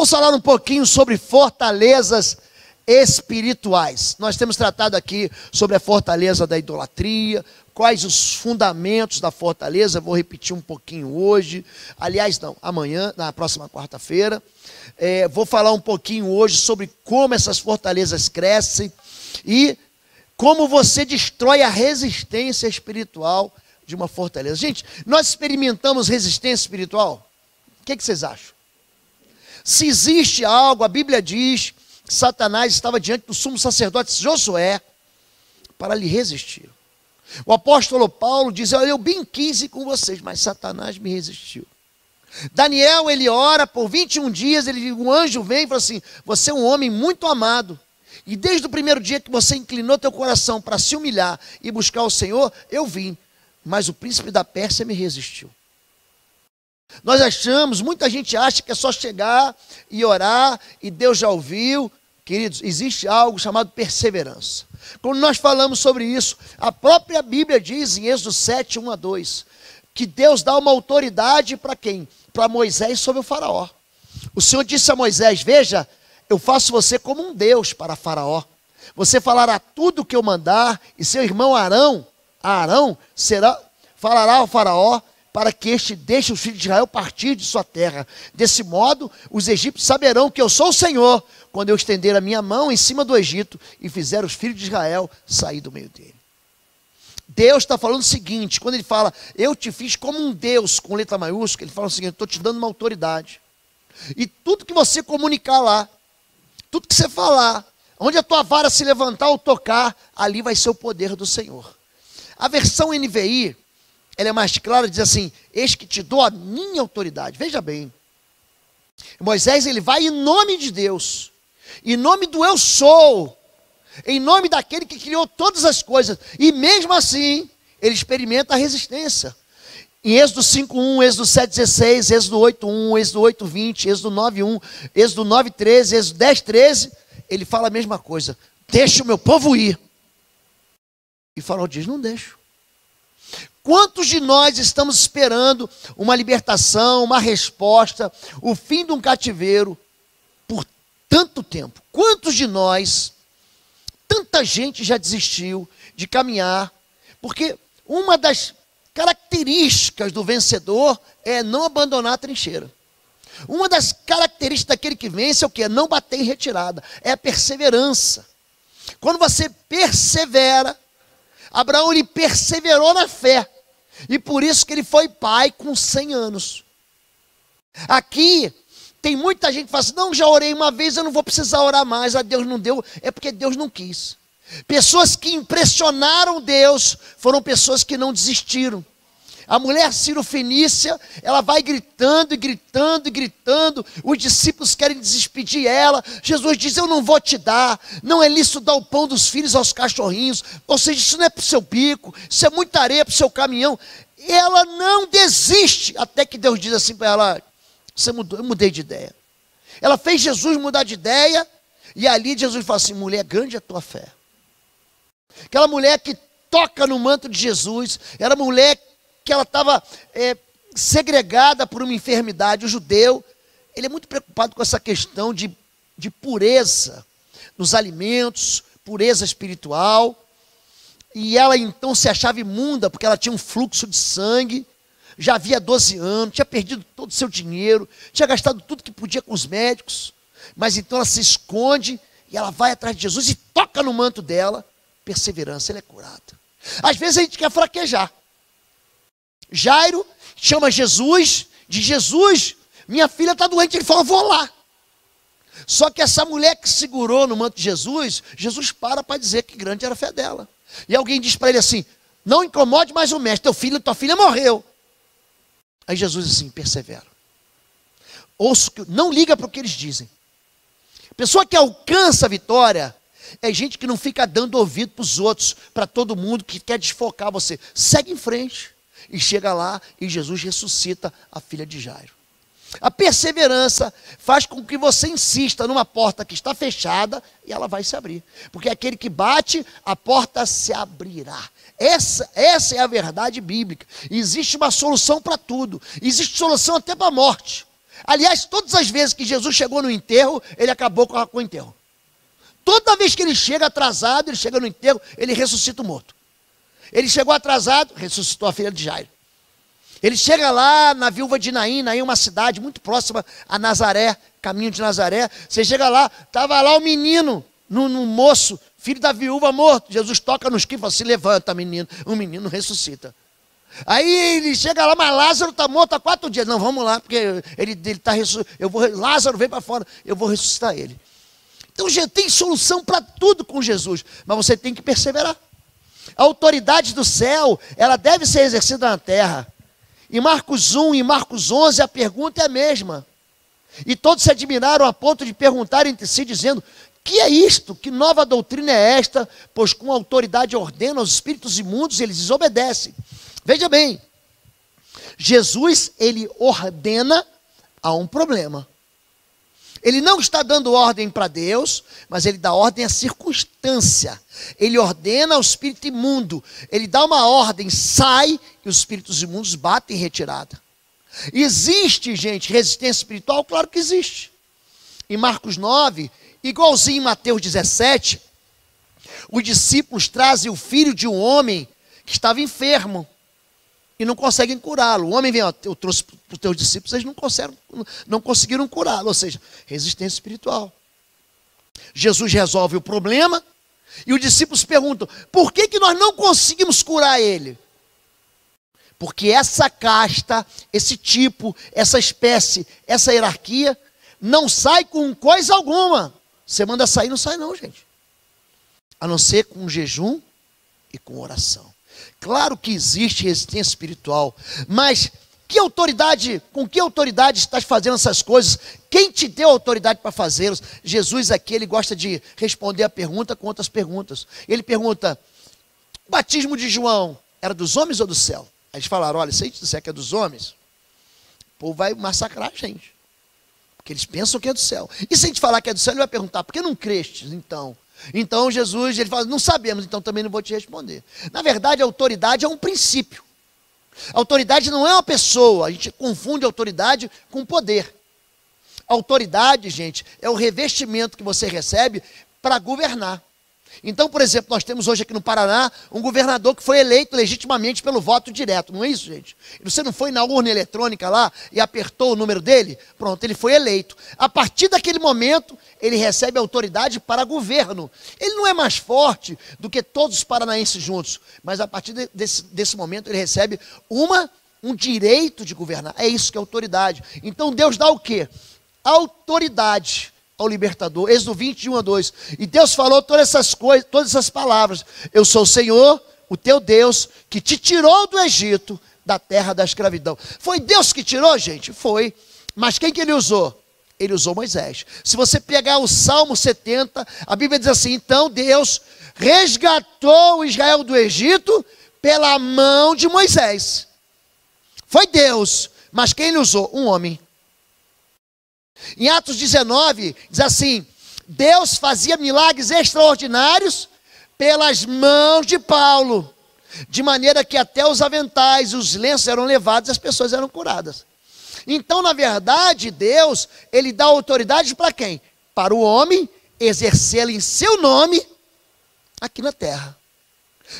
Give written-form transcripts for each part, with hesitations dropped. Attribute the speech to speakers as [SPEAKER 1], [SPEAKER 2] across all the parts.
[SPEAKER 1] Vamos falar um pouquinho sobre fortalezas espirituais. Nós temos tratado aqui sobre a fortaleza da idolatria, quais os fundamentos da fortaleza. Vou repetir um pouquinho hoje, aliás não, amanhã, na próxima quarta-feira. Vou falar um pouquinho hoje sobre como essas fortalezas crescem e como você destrói a resistência espiritual de uma fortaleza. Gente, nós experimentamos resistência espiritual? O que vocês acham? Se existe algo, a Bíblia diz que Satanás estava diante do sumo sacerdote Josué para lhe resistir. O apóstolo Paulo diz: olha, eu bem quis ir com vocês, mas Satanás me resistiu. Daniel, ele ora por 21 dias, um anjo vem e fala assim: você é um homem muito amado, e desde o primeiro dia que você inclinou teu coração para se humilhar e buscar o Senhor, eu vim, mas o príncipe da Pérsia me resistiu. Nós achamos, muita gente acha que é só chegar e orar e Deus já ouviu. Queridos, existe algo chamado perseverança. Quando nós falamos sobre isso, a própria Bíblia diz em Êxodo 7, 1 a 2, que Deus dá uma autoridade para quem? Para Moisés sobre o faraó. O Senhor disse a Moisés: veja, eu faço você como um Deus para faraó. Você falará tudo o que eu mandar, e seu irmão Arão falará ao faraó, para que este deixe os filhos de Israel partir de sua terra. Desse modo, os egípcios saberão que eu sou o Senhor, quando eu estender a minha mão em cima do Egito e fizer os filhos de Israel sair do meio dele. Deus está falando o seguinte, quando ele fala, eu te fiz como um Deus, com letra maiúscula, ele fala o seguinte: estou te dando uma autoridade. E tudo que você comunicar lá, tudo que você falar, onde a tua vara se levantar ou tocar, ali vai ser o poder do Senhor. A versão NVI, ela é mais clara, diz assim: eis que te dou a minha autoridade. Veja bem, Moisés, ele vai em nome de Deus, em nome do eu sou, em nome daquele que criou todas as coisas, e mesmo assim, ele experimenta a resistência. Em Êxodo 5:1, Êxodo 7:16, Êxodo 8:1, Êxodo 8:20, Êxodo 9:1, Êxodo 9:13, Êxodo 10:13, ele fala a mesma coisa: deixa o meu povo ir. E o faraó diz: não deixo. Quantos de nós estamos esperando uma libertação, uma resposta, o fim de um cativeiro por tanto tempo? Quantos de nós, tanta gente já desistiu de caminhar, porque uma das características do vencedor é não abandonar a trincheira. Uma das características daquele que vence é o quê? Não bater em retirada, é a perseverança. Quando você persevera, Abraão, ele perseverou na fé, e por isso que ele foi pai com 100 anos. Aqui, tem muita gente que fala assim: não, já orei uma vez, eu não vou precisar orar mais, a Deus não deu, é porque Deus não quis. Pessoas que impressionaram Deus, foram pessoas que não desistiram. A mulher Ciro-fenícia, ela vai gritando e gritando e gritando, os discípulos querem despedir ela, Jesus diz: eu não vou te dar, não é lícito dar o pão dos filhos aos cachorrinhos, ou seja, isso não é para o seu bico, isso é muita areia para o seu caminhão. Ela não desiste, até que Deus diz assim para ela: você mudou, eu mudei de ideia. Ela fez Jesus mudar de ideia, e ali Jesus fala assim: mulher, grande é a tua fé. Aquela mulher que toca no manto de Jesus, era mulher que ela estava segregada por uma enfermidade. O judeu, ele é muito preocupado com essa questão de pureza nos alimentos, pureza espiritual, e ela então se achava imunda, porque ela tinha um fluxo de sangue, já havia 12 anos, tinha perdido todo o seu dinheiro, tinha gastado tudo que podia com os médicos, mas então ela se esconde, e ela vai atrás de Jesus e toca no manto dela. Perseverança, ela é curada. Às vezes a gente quer fraquejar. Jairo chama Jesus, diz: Jesus, minha filha está doente. Ele fala: vou lá. Só que essa mulher que segurou no manto de Jesus, Jesus para dizer que grande era a fé dela. E alguém diz para ele assim: não incomode mais o mestre, tua filha morreu. Aí Jesus diz assim: persevera. Ouço, não liga para o que eles dizem. Pessoa que alcança a vitória é gente que não fica dando ouvido para os outros, para todo mundo que quer desfocar você. Segue em frente. E chega lá e Jesus ressuscita a filha de Jairo. A perseverança faz com que você insista numa porta que está fechada e ela vai se abrir. Porque aquele que bate, a porta se abrirá. Essa é a verdade bíblica. Existe uma solução para tudo. Existe solução até para a morte. Aliás, todas as vezes que Jesus chegou no enterro, ele acabou com o enterro. Toda vez que ele chega atrasado, ele chega no enterro, ele ressuscita o morto. Ele chegou atrasado, ressuscitou a filha de Jairo. Ele chega lá na viúva de Naim, Naim é uma cidade muito próxima a Nazaré, caminho de Nazaré. Você chega lá, estava lá o menino, no moço, filho da viúva morto. Jesus toca nos que e fala, se levanta menino, o menino ressuscita. Aí ele chega lá, mas Lázaro está morto há 4 dias. Não, vamos lá, porque ele está ressuscitado. Lázaro vem para fora, eu vou ressuscitar ele. Então já tem solução para tudo com Jesus, mas você tem que perseverar. A autoridade do céu, ela deve ser exercida na terra. Em Marcos 1 e Marcos 11, a pergunta é a mesma. E todos se admiraram a ponto de perguntar entre si, dizendo, que é isto? Que nova doutrina é esta? Pois com autoridade ordena aos espíritos imundos e eles desobedecem. Veja bem, Jesus, ele ordena a um problema. Ele não está dando ordem para Deus, mas ele dá ordem à circunstância. Ele ordena ao espírito imundo. Ele dá uma ordem, sai, e os espíritos imundos batem em retirada. Existe, gente, resistência espiritual? Claro que existe. Em Marcos 9, igualzinho em Mateus 17, os discípulos trazem o filho de um homem que estava enfermo e não conseguem curá-lo. O homem vem, ó, eu trouxe para os teus discípulos, eles não conseguiram curá-lo, ou seja, resistência espiritual. Jesus resolve o problema e os discípulos perguntam, por que nós não conseguimos curar ele? Porque essa casta, esse tipo, essa espécie, essa hierarquia, não sai com coisa alguma. Você manda sair, não sai não, gente. A não ser com jejum e com oração. Claro que existe resistência espiritual, mas com que autoridade estás fazendo essas coisas? Quem te deu autoridade para fazê-las? Jesus aqui, ele gosta de responder a pergunta com outras perguntas. Ele pergunta, o batismo de João era dos homens ou do céu? Aí eles falaram, olha, se a gente disser que é dos homens, o povo vai massacrar a gente. Porque eles pensam que é do céu. E se a gente falar que é do céu, ele vai perguntar, por que não crestes então? Então Jesus, ele fala, não sabemos, então também não vou te responder. Na verdade, a autoridade é um princípio. A autoridade não é uma pessoa, a gente confunde autoridade com poder. A autoridade, gente, é o revestimento que você recebe para governar. Então, por exemplo, nós temos hoje aqui no Paraná um governador que foi eleito legitimamente pelo voto direto, não é isso, gente? Você não foi na urna eletrônica lá e apertou o número dele? Pronto, ele foi eleito. A partir daquele momento, ele recebe autoridade para governo. Ele não é mais forte do que todos os paranaenses juntos, mas a partir desse momento ele recebe um direito de governar. É isso que é autoridade. Então Deus dá o quê? Autoridade ao libertador. Êxodo 21:2. E Deus falou todas essas coisas, todas essas palavras. Eu sou o Senhor, o teu Deus, que te tirou do Egito, da terra da escravidão. Foi Deus que tirou, gente? Foi. Mas quem que ele usou? Ele usou Moisés. Se você pegar o Salmo 70, a Bíblia diz assim, então Deus resgatou Israel do Egito pela mão de Moisés. Foi Deus, mas quem ele usou? Um homem. Em Atos 19, diz assim, Deus fazia milagres extraordinários pelas mãos de Paulo, de maneira que até os aventais e os lenços eram levados e as pessoas eram curadas. Então, na verdade, Deus, ele dá autoridade para quem? Para o homem exercê-la em seu nome aqui na terra.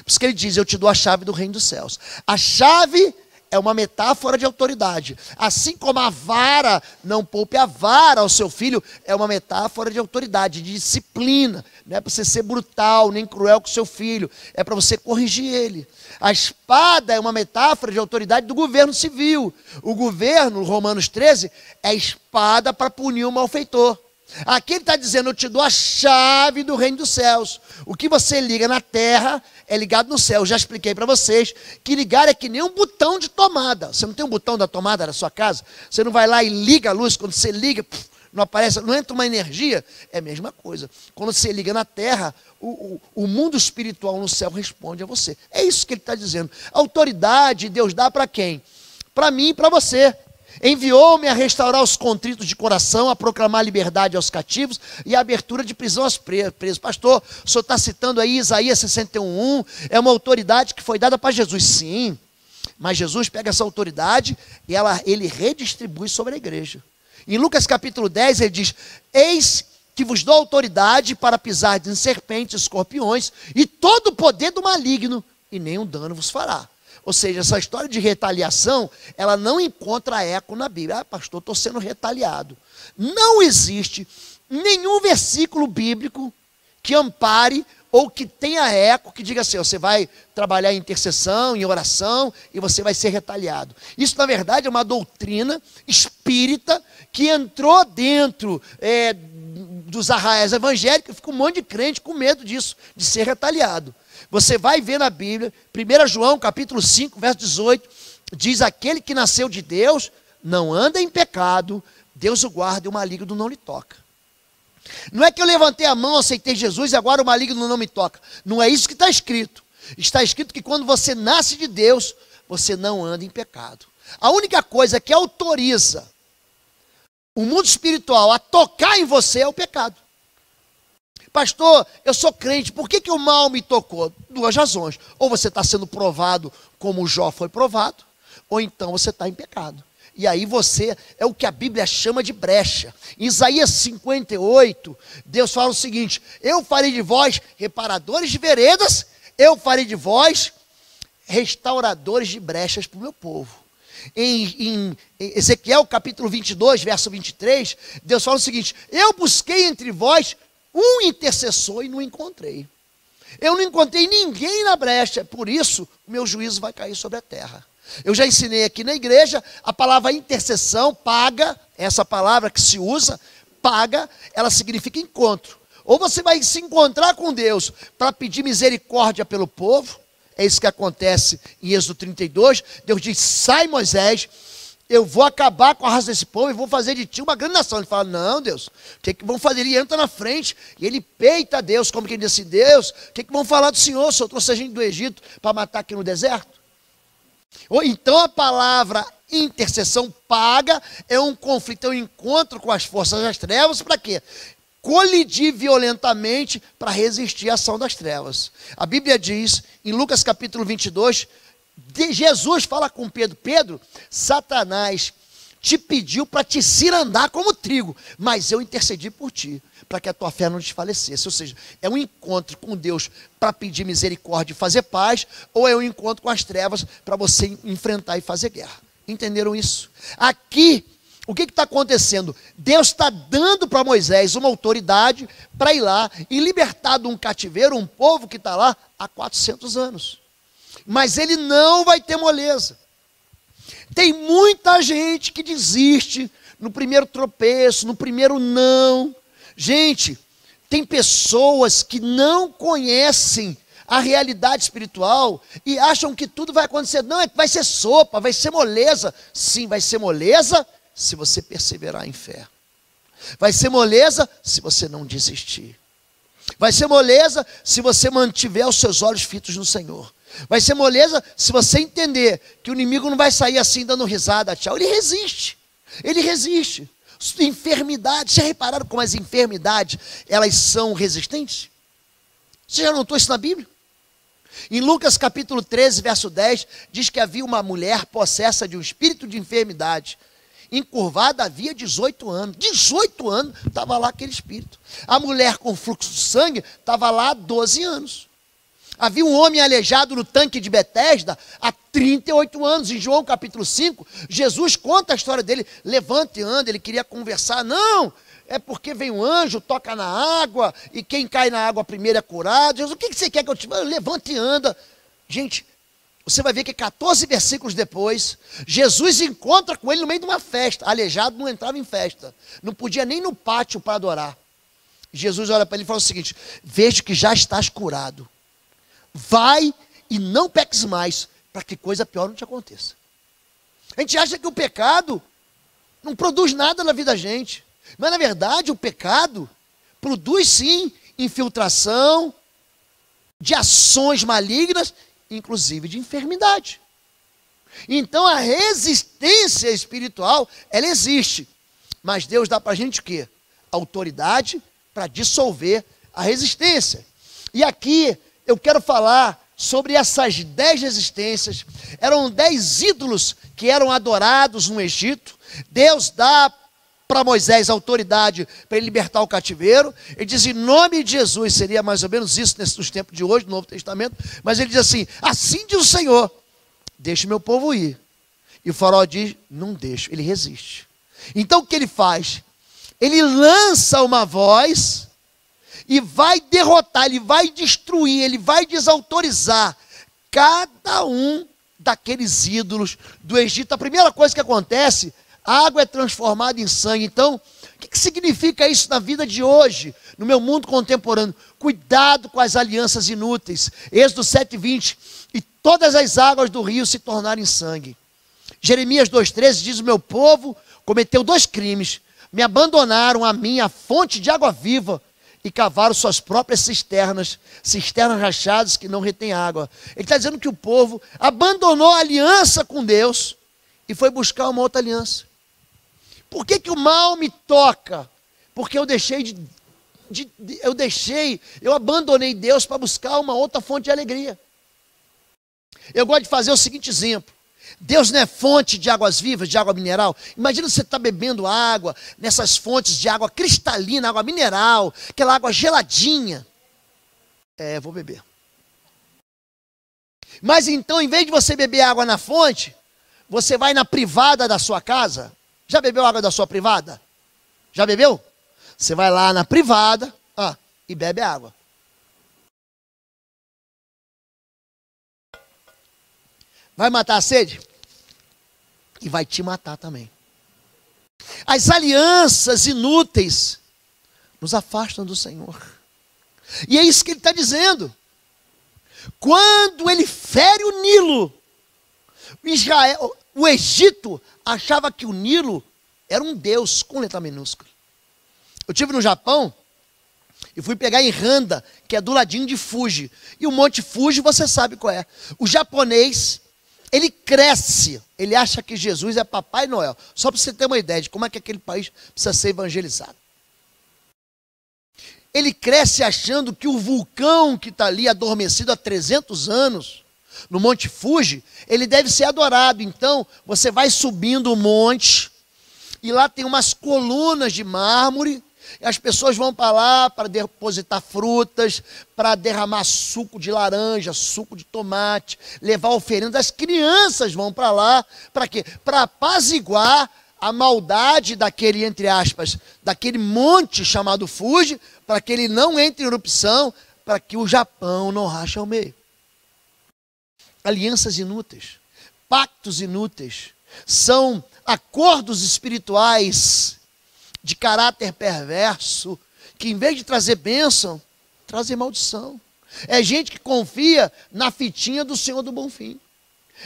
[SPEAKER 1] Por isso que ele diz, eu te dou a chave do reino dos céus. A chave é uma metáfora de autoridade. Assim como a vara, não poupe a vara ao seu filho, é uma metáfora de autoridade, de disciplina. Não é para você ser brutal, nem cruel com o seu filho. É para você corrigir ele. A espada é uma metáfora de autoridade do governo civil. O governo, Romanos 13, é a espada para punir o malfeitor. Aqui ele está dizendo, eu te dou a chave do reino dos céus. O que você liga na terra é ligado no céu. Eu já expliquei para vocês que ligar é que nem um botão de tomada. Você não tem um botão da tomada na sua casa? Você não vai lá e liga a luz, quando você liga, não aparece, não entra uma energia? É a mesma coisa. Quando você liga na terra, o mundo espiritual no céu responde a você. É isso que ele está dizendo. A autoridade Deus dá para quem? Para mim e para você. Enviou-me a restaurar os contritos de coração, a proclamar liberdade aos cativos e a abertura de prisão aos presos. Pastor, o senhor está citando aí Isaías 61:1, é uma autoridade que foi dada para Jesus. Sim, mas Jesus pega essa autoridade e ele redistribui sobre a igreja. Em Lucas capítulo 10 ele diz: eis que vos dou autoridade para pisar em serpentes, escorpiões e todo o poder do maligno, e nenhum dano vos fará. Ou seja, essa história de retaliação, ela não encontra eco na Bíblia. Ah, pastor, estou sendo retaliado. Não existe nenhum versículo bíblico que ampare ou que tenha eco, que diga assim: você vai trabalhar em intercessão, em oração, e você vai ser retaliado. Isso, na verdade, é uma doutrina espírita que entrou dentro dos arraiais evangélicos, fica um monte de crente com medo disso, de ser retaliado. Você vai ver na Bíblia, 1 João capítulo 5, verso 18, diz: aquele que nasceu de Deus não anda em pecado, Deus o guarda e o maligno não lhe toca. Não é que eu levantei a mão, aceitei Jesus e agora o maligno não me toca. Não é isso que está escrito. Está escrito que quando você nasce de Deus, você não anda em pecado. A única coisa que autoriza o mundo espiritual a tocar em você é o pecado. Pastor, eu sou crente, por que o mal me tocou? Duas razões: ou você está sendo provado como Jó foi provado, ou então você está em pecado. E aí você, é o que a Bíblia chama de brecha. Em Isaías 58, Deus fala o seguinte: eu farei de vós reparadores de veredas, eu farei de vós restauradores de brechas para o meu povo. Em Ezequiel capítulo 22, verso 23, Deus fala o seguinte: eu busquei entre vós um intercessor e não encontrei. Eu não encontrei ninguém na brecha, por isso o meu juízo vai cair sobre a terra. Eu já ensinei aqui na igreja, a palavra intercessão, paga, essa palavra que se usa, paga, ela significa encontro. Ou você vai se encontrar com Deus para pedir misericórdia pelo povo, é isso que acontece em Êxodo 32, Deus diz: sai, Moisés, eu vou acabar com a raça desse povo e vou fazer de ti uma grande nação. Ele fala: não, Deus, o que vão fazer? Ele entra na frente e ele peita Deus, como quem diz assim: Deus, o que vão falar do Senhor, se eu trouxe a gente do Egito para matar aqui no deserto? Ou então a palavra intercessão, paga, é um conflito, é um encontro com as forças das trevas, para quê? Colidir violentamente para resistir à ação das trevas. A Bíblia diz, em Lucas capítulo 22, Jesus fala com Pedro: Pedro, Satanás te pediu para te cirandar como trigo, mas eu intercedi por ti, para que a tua fé não desfalecesse. Ou seja, é um encontro com Deus para pedir misericórdia e fazer paz, ou é um encontro com as trevas para você enfrentar e fazer guerra. Entenderam isso? Aqui, o que está acontecendo? Deus está dando para Moisés uma autoridade para ir lá e libertar de um cativeiro um povo que está lá há 400 anos. Mas ele não vai ter moleza. Tem muita gente que desiste no primeiro tropeço, no primeiro não. Gente, tem pessoas que não conhecem a realidade espiritual e acham que tudo vai acontecer. Não, é que vai ser sopa, vai ser moleza. Sim, vai ser moleza se você perseverar em fé. Vai ser moleza se você não desistir. Vai ser moleza se você mantiver os seus olhos fitos no Senhor. Vai ser moleza se você entender que o inimigo não vai sair assim dando risada, tchau. Ele resiste. Ele resiste. Enfermidades, já repararam como as enfermidades, elas são resistentes? Você já notou isso na Bíblia? Em Lucas capítulo 13, verso 10, diz que havia uma mulher possessa de um espírito de enfermidade, encurvada havia 18 anos. 18 anos estava lá aquele espírito. A mulher com fluxo de sangue estava lá há 12 anos. Havia um homem aleijado no tanque de Betesda há 38 anos. Em João capítulo 5, Jesus conta a história dele. Levanta e anda, ele queria conversar. Não, é porque vem um anjo, toca na água, e quem cai na água primeiro é curado. Jesus, o que você quer que eu te fale? Levanta e anda. Gente, você vai ver que 14 versículos depois, Jesus encontra com ele no meio de uma festa. Aleijado não entrava em festa. Não podia nem no pátio para adorar. Jesus olha para ele e fala o seguinte: vejo que já estás curado. Vai e não peques mais, para que coisa pior não te aconteça. A gente acha que o pecado não produz nada na vida da gente. Mas na verdade o pecado produz sim infiltração de ações malignas, inclusive de enfermidade. Então a resistência espiritual, ela existe. Mas Deus dá para a gente o quê? Autoridade para dissolver a resistência. E aqui eu quero falar sobre essas 10 resistências. Eram 10 ídolos que eram adorados no Egito. Deus dá para Moisés a autoridade para ele libertar o cativeiro. Ele diz em nome de Jesus, seria mais ou menos isso nos tempos de hoje, no Novo Testamento. Mas ele diz assim diz o Senhor, deixa o meu povo ir. E o faraó diz, não deixo, ele resiste. Então o que ele faz? Ele lança uma voz e vai derrotar, ele vai destruir, ele vai desautorizar cada um daqueles ídolos do Egito. A primeira coisa que acontece, a água é transformada em sangue. Então, o que significa isso na vida de hoje, no meu mundo contemporâneo? Cuidado com as alianças inúteis. Êxodo 7:20, e todas as águas do rio se tornaram em sangue. Jeremias 2:13 diz, o meu povo cometeu 2 crimes, me abandonaram a mim, a fonte de água viva, e cavaram suas próprias cisternas rachadas que não retêm água. Ele está dizendo que o povo abandonou a aliança com Deus e foi buscar uma outra aliança. Por que o mal me toca? Porque eu abandonei Deus para buscar uma outra fonte de alegria. Eu gosto de fazer o seguinte exemplo. Deus não é fonte de águas vivas, de água mineral. Imagina você estar bebendo água nessas fontes de água cristalina, água mineral, aquela água geladinha. Vou beber. Mas então, em vez de você beber água na fonte, você vai na privada da sua casa. Já bebeu água da sua privada? Já bebeu? Você vai lá na privada e bebe água. Vai matar a sede? E vai te matar também. As alianças inúteis nos afastam do Senhor. E é isso que ele está dizendo. Quando ele fere o Nilo, o Egito achava que o Nilo era um deus com letra minúscula. Eu estive no Japão e fui pegar em Handa, que é do ladinho de Fuji. E o Monte Fuji, você sabe qual é. O japonês, ele cresce, ele acha que Jesus é Papai Noel. Só para você ter uma ideia de como é que aquele país precisa ser evangelizado. Ele cresce achando que o vulcão que está ali adormecido há 300 anos, no Monte Fuji, ele deve ser adorado. Então, você vai subindo o monte, e lá tem umas colunas de mármore, e as pessoas vão para lá para depositar frutas, para derramar suco de laranja, suco de tomate, levar oferenda. As crianças vão para lá, para quê? Para apaziguar a maldade daquele, entre aspas, daquele monte chamado Fuji, para que ele não entre em erupção, para que o Japão não rache ao meio. Alianças inúteis, pactos inúteis, são acordos espirituais de caráter perverso, que em vez de trazer bênção, trazem maldição. É gente que confia na fitinha do Senhor do Bonfim.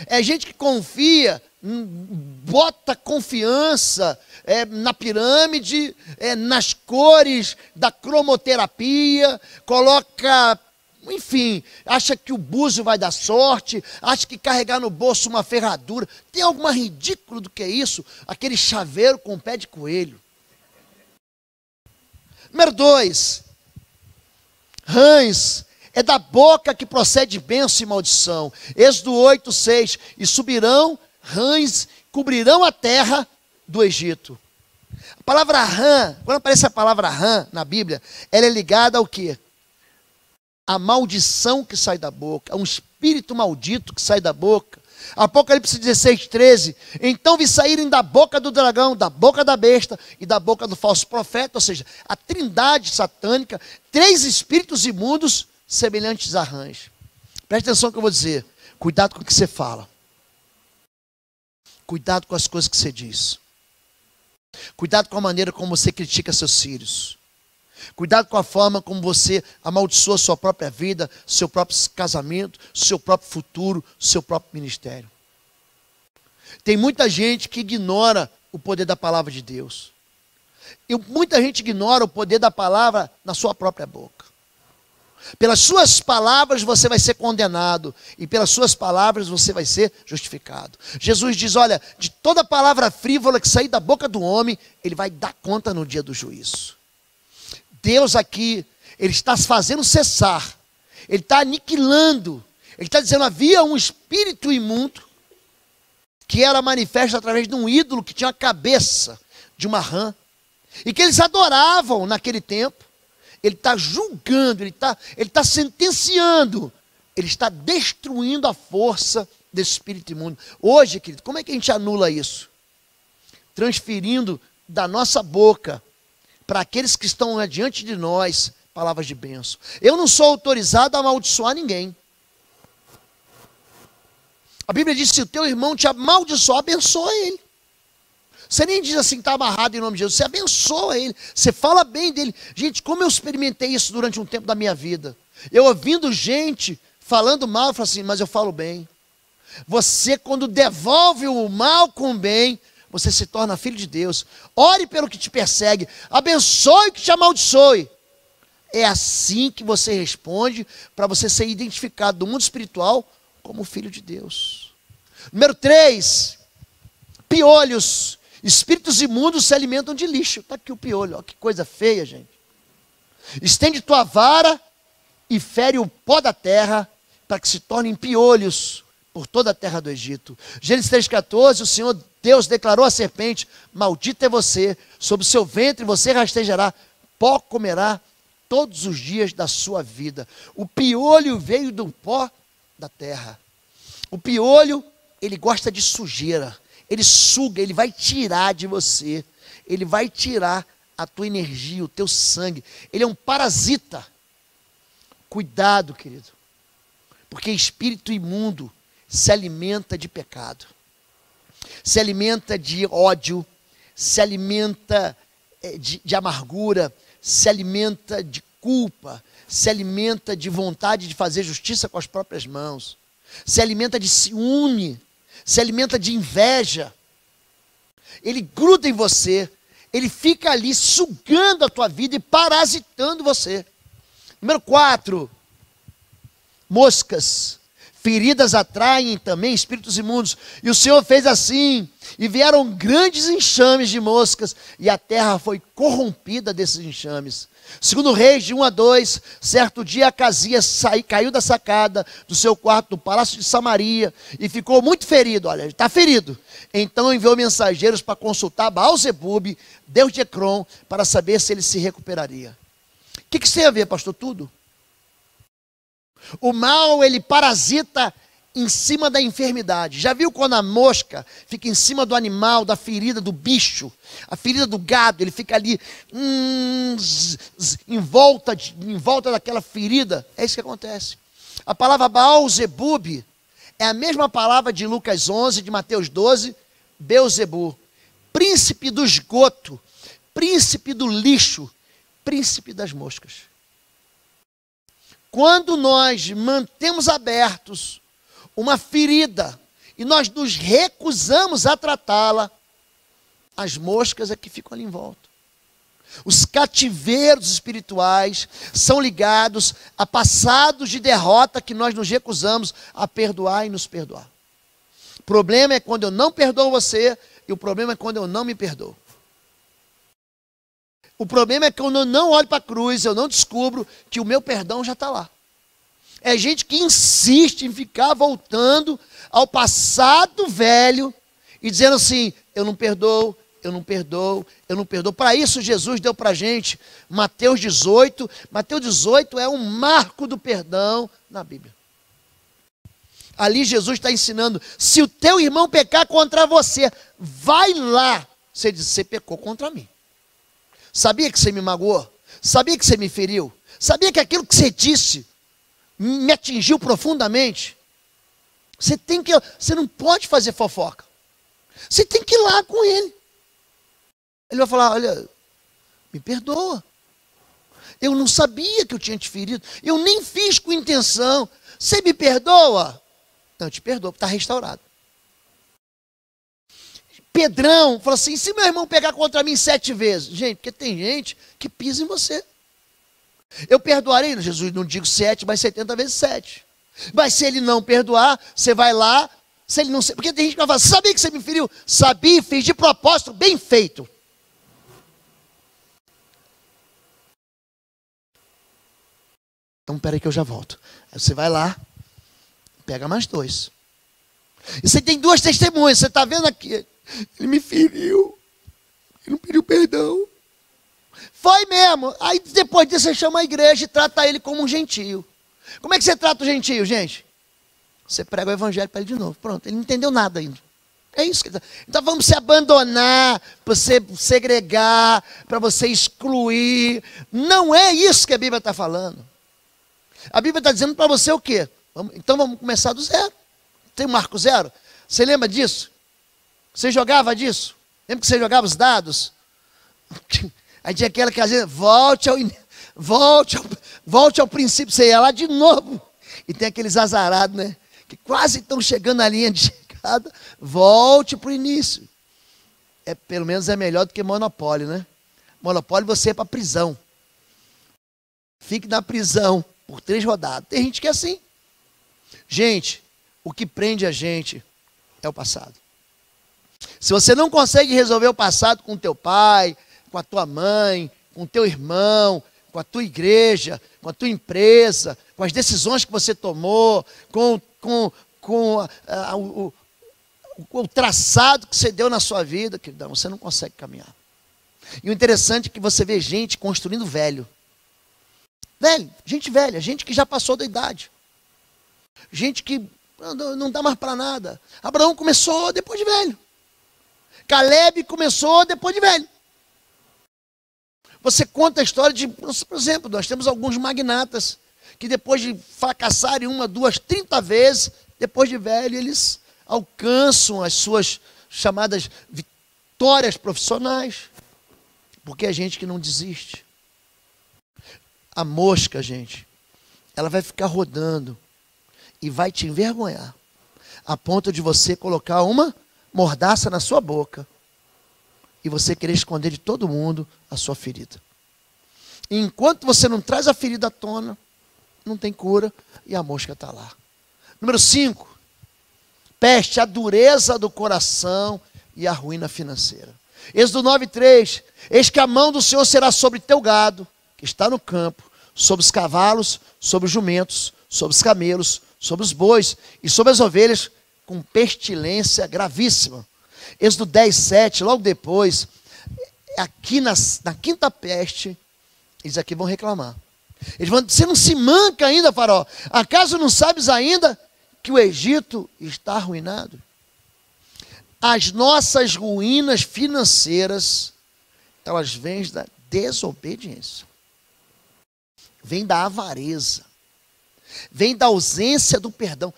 [SPEAKER 1] É gente que confia, bota confiança na pirâmide, nas cores da cromoterapia, coloca, enfim, acha que o búzio vai dar sorte, acha que carregar no bolso uma ferradura. Tem algo mais ridículo do que isso? Aquele chaveiro com pé de coelho. Número 2, rãs, é da boca que procede bênção e maldição. Êxodo 8:6, e subirão rãs, cobrirão a terra do Egito. A palavra rã, quando aparece a palavra rã na Bíblia, ela é ligada ao quê? A maldição que sai da boca, a um espírito maldito que sai da boca. Apocalipse 16:13, então vi saírem da boca do dragão, da boca da besta e da boca do falso profeta, ou seja, a trindade satânica, 3 espíritos imundos semelhantes a rãs. Preste atenção no que eu vou dizer, cuidado com o que você fala, cuidado com as coisas que você diz, cuidado com a maneira como você critica seus filhos, cuidado com a forma como você amaldiçoa sua própria vida, seu próprio casamento, seu próprio futuro, seu próprio ministério. Tem muita gente que ignora o poder da palavra de Deus. E muita gente ignora o poder da palavra na sua própria boca. Pelas suas palavras você vai ser condenado, e pelas suas palavras você vai ser justificado. Jesus diz, olha, de toda palavra frívola que sair da boca do homem, ele vai dar conta no dia do juízo. Deus aqui, ele está fazendo cessar, ele está aniquilando, ele está dizendo, havia um espírito imundo, que era manifesto através de um ídolo que tinha a cabeça de uma rã, e que eles adoravam naquele tempo. Ele está julgando, ele está sentenciando, ele está destruindo a força desse espírito imundo. Hoje, querido, como é que a gente anula isso? Transferindo da nossa boca para aqueles que estão adiante de nós palavras de bênção. Eu não sou autorizado a amaldiçoar ninguém. A Bíblia diz que se o teu irmão te amaldiçoar, abençoa ele. Você nem diz assim, está amarrado em nome de Jesus. Você abençoa ele, você fala bem dele. Gente, como eu experimentei isso durante um tempo da minha vida. Eu ouvindo gente falando mal, eu falo assim, mas eu falo bem. Você, quando devolve o mal com o bem, você se torna filho de Deus. Ore pelo que te persegue, abençoe o que te amaldiçoe. É assim que você responde para você ser identificado do mundo espiritual como filho de Deus. Número 3, piolhos. Espíritos imundos se alimentam de lixo. Está aqui o piolho, ó, que coisa feia, gente. Estende tua vara e fere o pó da terra para que se tornem piolhos por toda a terra do Egito. Gênesis 3,14, o Senhor Deus declarou à serpente, maldito é você, sobre o seu ventre você rastejará, pó comerá todos os dias da sua vida. O piolho veio do pó da terra. O piolho, ele gosta de sujeira, ele suga, ele vai tirar de você, ele vai tirar a tua energia, o teu sangue, ele é um parasita. Cuidado, querido, porque espírito imundo se alimenta de pecado, se alimenta de ódio, se alimenta de amargura, se alimenta de culpa, se alimenta de vontade de fazer justiça com as próprias mãos, se alimenta de ciúme, se alimenta de inveja. Ele gruda em você, ele fica ali sugando a tua vida e parasitando você. Número 4, moscas. Feridas atraem também espíritos imundos. E o Senhor fez assim, e vieram grandes enxames de moscas, e a terra foi corrompida desses enxames. Segundo Reis, de 1-2, certo dia Acasias caiu da sacada do seu quarto do palácio de Samaria, e ficou muito ferido. Olha, ele está ferido. Então enviou mensageiros para consultar Baal-zebub, deus de Ecrom, para saber se ele se recuperaria. O que isso tem a ver, pastor? Tudo. O mal, ele parasita em cima da enfermidade. Já viu quando a mosca fica em cima do animal, da ferida do bicho, a ferida do gado, ele fica ali em volta daquela ferida? É isso que acontece. A palavra Baal-zebub é a mesma palavra de Lucas 11, de Mateus 12, Beelzebu, príncipe do esgoto, príncipe do lixo, príncipe das moscas. Quando nós mantemos abertos uma ferida e nós nos recusamos a tratá-la, as moscas é que ficam ali em volta. Os cativeiros espirituais são ligados a passados de derrota que nós nos recusamos a perdoar e nos perdoar. O problema é quando eu não perdoo você, e o problema é quando eu não me perdoo. O problema é que quando eu não olho para a cruz, eu não descubro que o meu perdão já está lá. É gente que insiste em ficar voltando ao passado velho e dizendo assim, eu não perdoo, eu não perdoo, eu não perdoo. Para isso Jesus deu para a gente Mateus 18. Mateus 18 é um marco do perdão na Bíblia. Ali Jesus está ensinando, se o teu irmão pecar contra você, vai lá. Você diz, você pecou contra mim. Sabia que você me magoou? Sabia que você me feriu? Sabia que aquilo que você disse me atingiu profundamente? Você não pode fazer fofoca. Você tem que ir lá com ele. Ele vai falar, olha, me perdoa. Eu não sabia que eu tinha te ferido. Eu nem fiz com intenção. Você me perdoa? Não, eu te perdoo, está restaurado. Pedrão falou assim, se meu irmão pegar contra mim 7 vezes? Gente, porque tem gente que pisa em você. Eu perdoarei, Jesus não digo 7, mas 70 vezes 7. Mas se ele não perdoar, você vai lá, se ele não... Porque tem gente que vai falar, sabia que você me feriu? Sabia, fiz de propósito, bem feito. Então, peraí que eu já volto. Aí você vai lá, pega mais 2. E você tem 2 testemunhas, você está vendo aqui. Ele me feriu, ele não pediu perdão. Foi mesmo. Aí depois disso você chama a igreja e trata ele como um gentio. Como é que você trata o gentio, gente? Você prega o evangelho para ele de novo. Pronto, ele não entendeu nada ainda. É isso que ele tá. Então vamos se abandonar, para você segregar, para você excluir. Não é isso que a Bíblia está falando. A Bíblia está dizendo para você o quê? Então vamos começar do zero. Tem um marco zero? Você lembra disso? Você jogava disso? Lembra que você jogava os dados? Aí tinha aquela que às vezes, volte ao princípio, você ia lá de novo. E tem aqueles azarados, né? Que quase estão chegando na linha de chegada, volte para o início. Pelo menos é melhor do que monopólio, né? Monopólio você é para prisão. Fique na prisão por 3 rodadas. Tem gente que é assim. Gente, o que prende a gente é o passado. Se você não consegue resolver o passado com o teu pai, com a tua mãe, com o teu irmão, com a tua igreja, com a tua empresa, com as decisões que você tomou, com o traçado que você deu na sua vida, queridão, você não consegue caminhar. E o interessante é que você vê gente construindo velho. Velho, gente velha, gente que já passou da idade. Gente que não dá mais para nada. Abraão começou depois de velho. Caleb começou depois de velho. Você conta a história de, por exemplo, nós temos alguns magnatas que depois de fracassarem 1, 2, 30 vezes, depois de velho, eles alcançam as suas chamadas vitórias profissionais. Porque é gente que não desiste. A mosca, gente, ela vai ficar rodando e vai te envergonhar, a ponto de você colocar uma mordaça na sua boca e você querer esconder de todo mundo a sua ferida. E enquanto você não traz a ferida à tona, não tem cura e a mosca está lá. Número 5, peste, a dureza do coração e a ruína financeira. Êxodo 9:3, eis que a mão do Senhor será sobre teu gado, que está no campo, sobre os cavalos, sobre os jumentos, sobre os camelos, sobre os bois e sobre as ovelhas, com pestilência gravíssima. Êxodo 10:7, logo depois, aqui na quinta peste, eles aqui vão reclamar. Eles vão dizer, você não se manca ainda, faraó? Acaso não sabes ainda que o Egito está arruinado? As nossas ruínas financeiras, elas vêm da desobediência. Vem da avareza. Vem da ausência do perdão.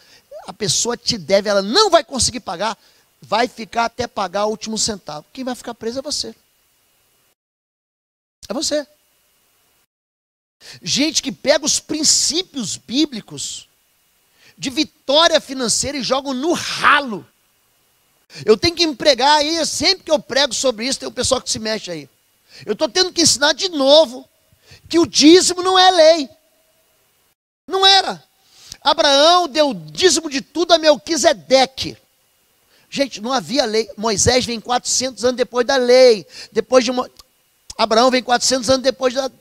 [SPEAKER 1] A pessoa te deve, ela não vai conseguir pagar, vai ficar até pagar o último centavo. Quem vai ficar preso é você. É você. Gente que pega os princípios bíblicos de vitória financeira e jogam no ralo. Eu tenho que empregar aí, sempre que eu prego sobre isso, tem um pessoal que se mexe aí. Eu estou tendo que ensinar de novo que o dízimo não é lei. Não era. Abraão deu o dízimo de tudo a Melquisedeque. Gente, não havia lei. Moisés vem 400 anos depois da lei. Abraão vem 400 anos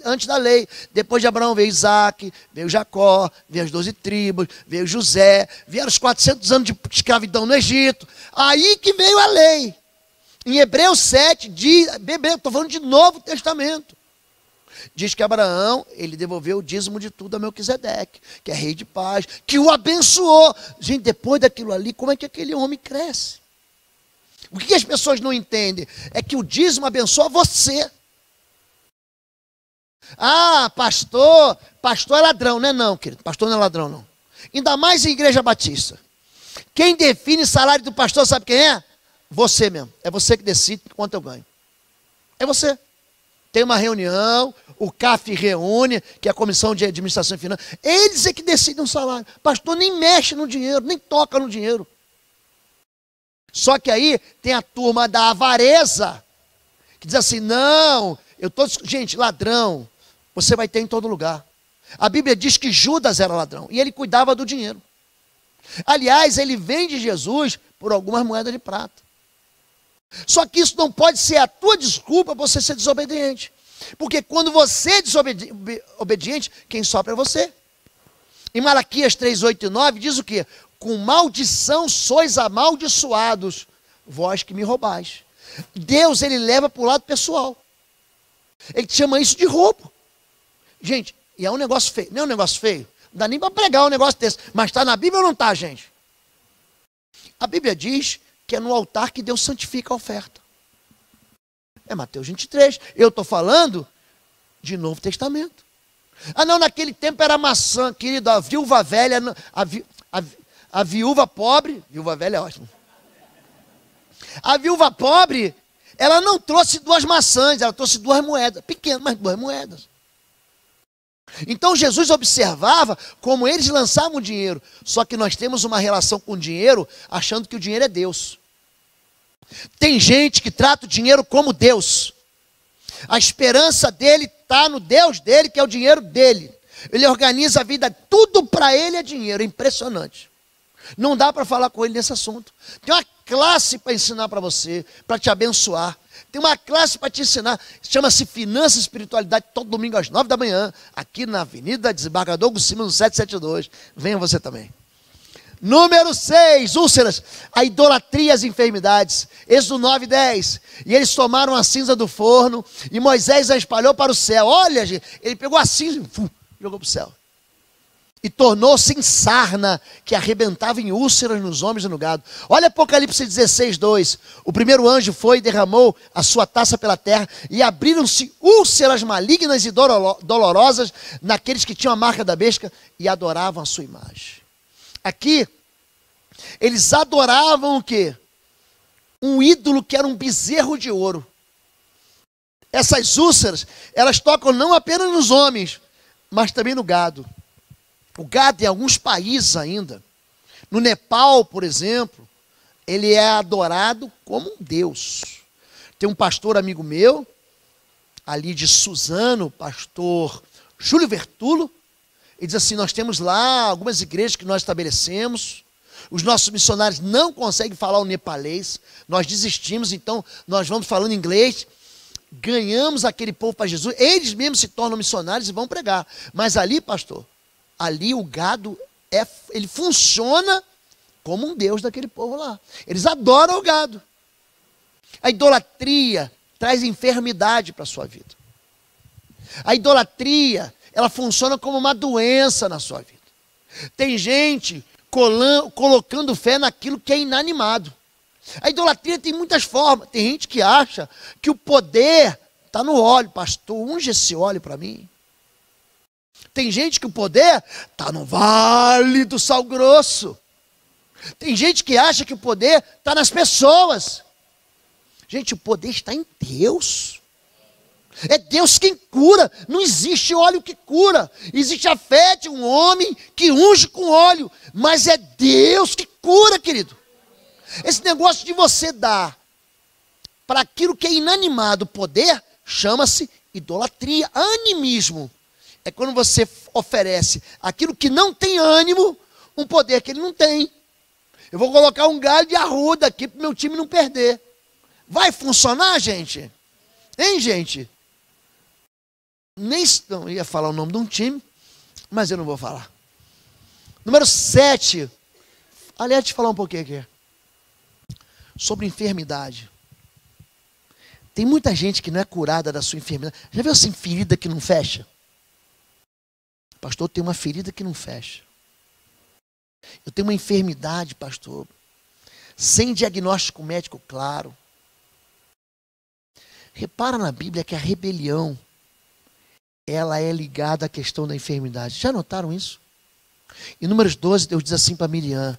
[SPEAKER 1] antes da lei. Depois de Abraão veio Isaac, veio Jacó, veio as 12 tribos, veio José, vieram os 400 anos de escravidão no Egito. Aí que veio a lei. Em Hebreus 7, estou falando de Novo Testamento. Diz que Abraão, ele devolveu o dízimo de tudo a Melquisedeque, que é rei de paz, que o abençoou. Gente, depois daquilo ali, como é que aquele homem cresce? O que as pessoas não entendem é que o dízimo abençoa você. Ah, pastor é ladrão. Não é não, querido, pastor não é ladrão não. Ainda mais em igreja batista. Quem define o salário do pastor, sabe quem é? Você mesmo, é você que decide quanto eu ganho. É você. Tem uma reunião, o CAF reúne, que é a Comissão de Administração e Finanças. Eles é que decidem o salário. Pastor nem mexe no dinheiro, nem toca no dinheiro. Só que aí tem a turma da avareza, que diz assim, não, gente, ladrão, você vai ter em todo lugar. A Bíblia diz que Judas era ladrão, e ele cuidava do dinheiro. Aliás, ele vende Jesus por algumas moedas de prata. Só que isso não pode ser a tua desculpa para você ser desobediente. Porque quando você é desobediente, quem sofre é você. Em Malaquias 3, 8 e 9 diz o quê? Com maldição sois amaldiçoados, vós que me roubais. Deus, ele leva para o lado pessoal. Ele chama isso de roubo. Gente, e é um negócio feio. Não é um negócio feio? Não dá nem para pregar um negócio desse. Mas está na Bíblia ou não está, gente? A Bíblia diz que é no altar que Deus santifica a oferta. É Mateus 23. Eu estou falando de Novo Testamento. Ah, não, naquele tempo era maçã, querido. A viúva velha, a viúva pobre, viúva velha é ótimo. A viúva pobre, ela não trouxe 2 maçãs, ela trouxe 2 moedas. Pequenas, mas 2 moedas. Então Jesus observava como eles lançavam dinheiro. Só que nós temos uma relação com o dinheiro achando que o dinheiro é Deus. Tem gente que trata o dinheiro como Deus. A esperança dele está no Deus dele, que é o dinheiro dele. Ele organiza a vida, tudo para ele é dinheiro, é impressionante. Não dá para falar com ele nesse assunto. Tem uma classe para ensinar para você, para te abençoar. Tem uma classe para te ensinar, chama-se Finanças e Espiritualidade, todo domingo às 9 da manhã, aqui na Avenida Desembargador Guscima, no 772. Venha você também. Número 6, úlceras, a idolatria e as enfermidades. Êxodo 9, 10. E eles tomaram a cinza do forno e Moisés a espalhou para o céu. Olha, gente, ele pegou a cinza e jogou para o céu. E tornou-se em sarna que arrebentava em úlceras nos homens e no gado. Olha Apocalipse 16, 2. O primeiro anjo foi e derramou a sua taça pela terra e abriram-se úlceras malignas e dolorosas naqueles que tinham a marca da besta e adoravam a sua imagem. Aqui, eles adoravam o quê? Um ídolo que era um bezerro de ouro. Essas úlceras, elas tocam não apenas nos homens, mas também no gado. O gado em alguns países ainda, no Nepal, por exemplo, ele é adorado como um deus. Tem um pastor amigo meu, ali de Suzano, pastor Júlio Vertulo. Ele diz assim, nós temos lá algumas igrejas que nós estabelecemos, os nossos missionários não conseguem falar o nepalês, nós desistimos, então nós vamos falando inglês, ganhamos aquele povo para Jesus, eles mesmos se tornam missionários e vão pregar. Mas ali, pastor, ali o gado, ele funciona como um deus daquele povo lá. Eles adoram o gado. A idolatria traz enfermidade para a sua vida. A idolatria, ela funciona como uma doença na sua vida. Tem gente colocando fé naquilo que é inanimado. A idolatria tem muitas formas. Tem gente que acha que o poder está no óleo. Pastor, unge esse óleo para mim. Tem gente que o poder está no vale do sal grosso. Tem gente que acha que o poder está nas pessoas. Gente, o poder está em Deus. É Deus quem cura. Não existe óleo que cura. Existe a fé de um homem que unge com óleo. Mas é Deus que cura, querido. Esse negócio de você dar para aquilo que é inanimado poder, chama-se idolatria, animismo. É quando você oferece aquilo que não tem ânimo, um poder que ele não tem. Eu vou colocar um galho de arruda aqui para o meu time não perder. Vai funcionar, gente? Hein, gente? Não ia falar o nome de um time, mas eu não vou falar. Número 7. Aliás, deixa eu falar um pouquinho aqui. Sobre enfermidade. Tem muita gente que não é curada da sua enfermidade. Já viu assim, ferida que não fecha? Pastor, tem uma ferida que não fecha. Eu tenho uma enfermidade, pastor, sem diagnóstico médico claro. Repara na Bíblia que a rebelião, ela é ligada à questão da enfermidade. Já notaram isso? Em Números 12, Deus diz assim para Miriam.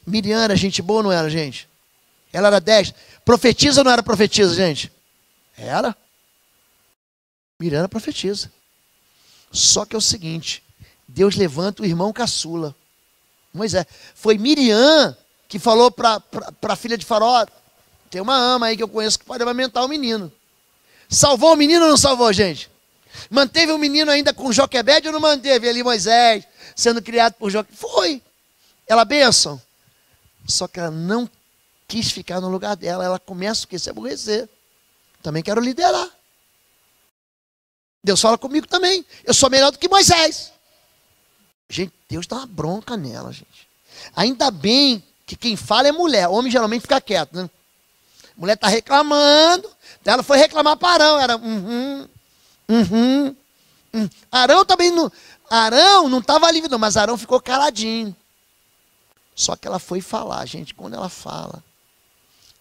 [SPEAKER 1] Miriam era gente boa ou não era, gente? Ela era 10. Profetiza ou não era profetisa, gente? Era. Miriam era profetisa. Só que é o seguinte, Deus levanta o irmão caçula, Moisés. Foi Miriam que falou para a filha de Faraó, tem uma ama aí que eu conheço que pode amamentar o menino. Salvou o menino ou não salvou, gente? Manteve o menino ainda com Joquebede ou não manteve? Ali Moisés, sendo criado por Joquebede. Foi. Ela bênção. Só que ela não quis ficar no lugar dela. Ela começa o quê? Se aborrecer. Também quero liderar. Deus fala comigo também. Eu sou melhor do que Moisés. Gente, Deus dá uma bronca nela, gente. Ainda bem que quem fala é mulher. Homem geralmente fica quieto, né? A mulher está reclamando. Então ela foi reclamar para Arão. Era Arão também não. Arão não estava livre, não, mas Arão ficou caladinho. Só que ela foi falar, gente, quando ela fala.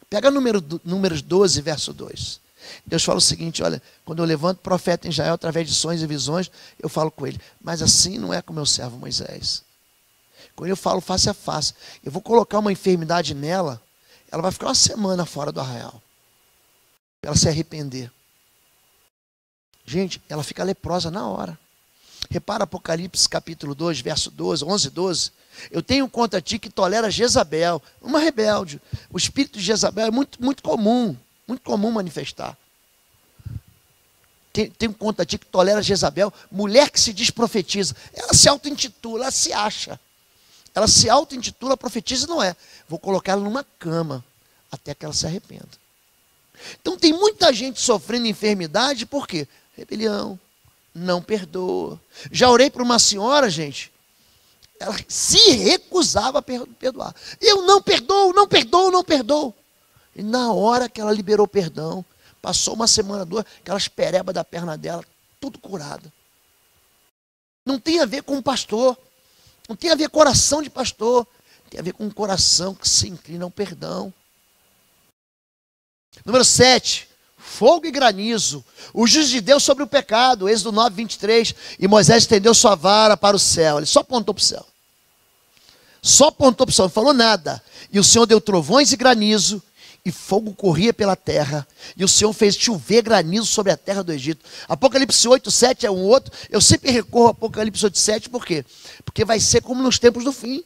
[SPEAKER 1] Pega Números 12, verso 2. Deus fala o seguinte, olha, quando eu levanto profeta em Israel através de sonhos e visões, eu falo com ele, mas assim não é com meu servo Moisés. Quando eu falo face a face, eu vou colocar uma enfermidade nela, ela vai ficar uma semana fora do arraial. Para ela se arrepender. Gente, ela fica leprosa na hora. Repara Apocalipse capítulo 2, verso 12, 11 e 12. Eu tenho contra ti que tolera Jezabel, uma rebelde. O espírito de Jezabel é muito comum manifestar. Tenho contra ti que tolera Jezabel, mulher que se diz profetiza. Ela se auto-intitula, ela se acha. Ela se auto-intitula, profetiza e não é. Vou colocar ela numa cama, até que ela se arrependa. Então tem muita gente sofrendo enfermidade, por quê? Rebelião, não perdoa. Já orei para uma senhora, gente, ela se recusava a perdoar. Eu não perdoo, não perdoo, não perdoo. E na hora que ela liberou perdão, passou uma semana, duas, aquelas perebas da perna dela, tudo curado. Não tem a ver com o pastor, não tem a ver com coração de pastor, tem a ver com um coração que se inclina ao perdão. Número 7, fogo e granizo. O juízo de Deus sobre o pecado, Êxodo 9, 23. E Moisés estendeu sua vara para o céu. Ele só apontou para o céu. Só apontou para o céu, não falou nada. E o Senhor deu trovões e granizo, e fogo corria pela terra. E o Senhor fez chover granizo sobre a terra do Egito. Apocalipse 8, 7 é um outro. Eu sempre recorro a Apocalipse 8, 7, por quê? Porque vai ser como nos tempos do fim.